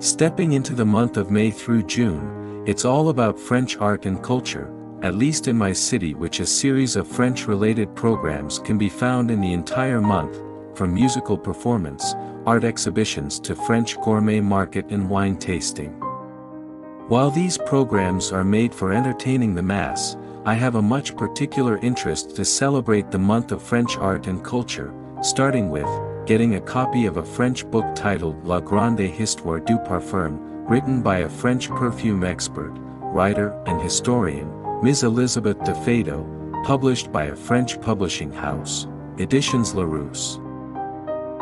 Stepping into the month of May through June, it's all about French art and culture, at least in my city, which a series of French-related programs can be found in the entire month, from musical performance, art exhibitions to French gourmet market and wine tasting. While these programs are made for entertaining the mass, I have a much particular interest to celebrate the month of French art and culture, starting with getting a copy of a French book titled La Grande Histoire du Parfum, written by a French perfume expert, writer and historian, Ms. Élisabeth de Feydeau, published by a French publishing house, Editions Larousse.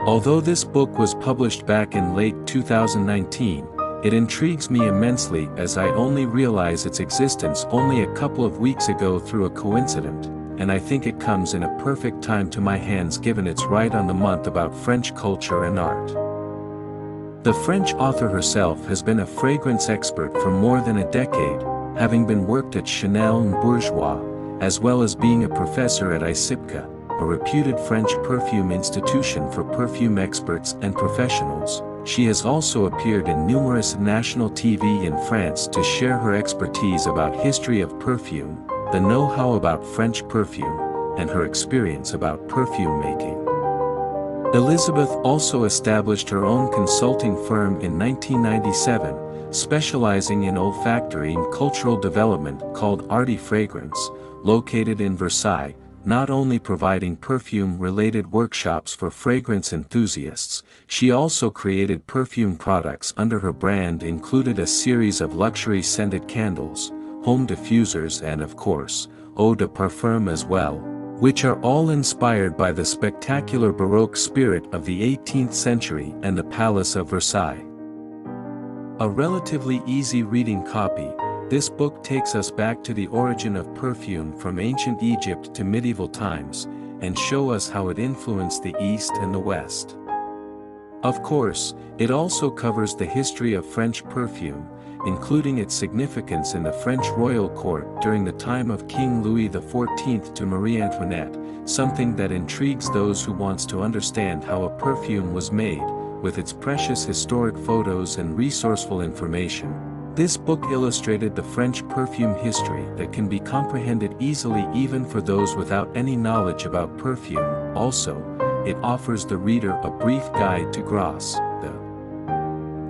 Although this book was published back in late 2019, it intrigues me immensely as I only realize its existence only a couple of weeks ago through a coincidence, and I think it comes in a perfect time to my hands given it's right on the month about French culture and art. The French author herself has been a fragrance expert for more than a decade, having been worked at Chanel and Bourjois, as well as being a professor at ISIPCA, a reputed French perfume institution for perfume experts and professionals. She has also appeared in numerous national TV in France to share her expertise about history of perfume, the know-how about French perfume, and her experience about perfume making. Elizabeth also established her own consulting firm in 1997, specializing in olfactory and cultural development called Arty Fragrance, located in Versailles, not only providing perfume-related workshops for fragrance enthusiasts, she also created perfume products under her brand, included a series of luxury scented candles, home diffusers and of course, eau de parfum as well, which are all inspired by the spectacular Baroque spirit of the 18th century and the Palace of Versailles. A relatively easy reading copy, this book takes us back to the origin of perfume from ancient Egypt to medieval times, and show us how it influenced the East and the West. Of course, it also covers the history of French perfume, including its significance in the French royal court during the time of King Louis XIV to Marie Antoinette, something that intrigues those who wants to understand how a perfume was made, with its precious historic photos and resourceful information. This book illustrated the French perfume history that can be comprehended easily even for those without any knowledge about perfume. Also, it offers the reader a brief guide to Grasse, the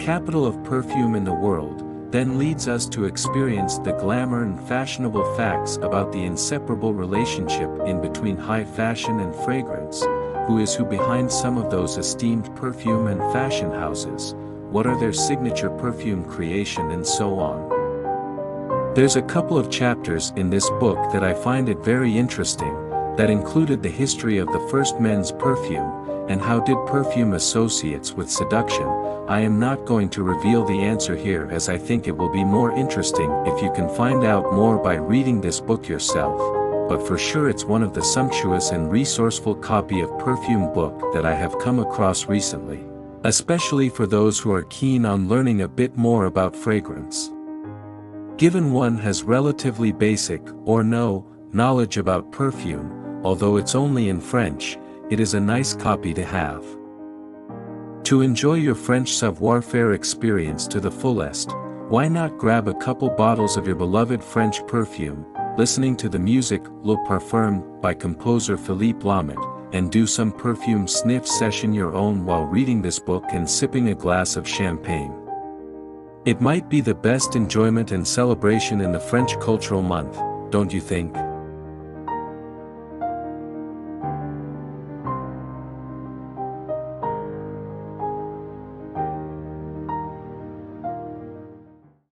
capital of perfume in the world, then leads us to experience the glamour and fashionable facts about the inseparable relationship in between high fashion and fragrance, who is who behind some of those esteemed perfume and fashion houses, what are their signature perfume creation and so on. There's a couple of chapters in this book that I find it very interesting, that included the history of the first men's perfume, and how did perfume associates with seduction. I am not going to reveal the answer here as I think it will be more interesting if you can find out more by reading this book yourself, but for sure it's one of the sumptuous and resourceful copy of perfume book that I have come across recently, especially for those who are keen on learning a bit more about fragrance. Given one has relatively basic or no knowledge about perfume, although it's only in French, it is a nice copy to have. To enjoy your French savoir-faire experience to the fullest, why not grab a couple bottles of your beloved French perfume, listening to the music Le Parfum by composer Philippe Lamet, and do some perfume sniff session your own while reading this book and sipping a glass of champagne. It might be the best enjoyment and celebration in the French cultural month, don't you think?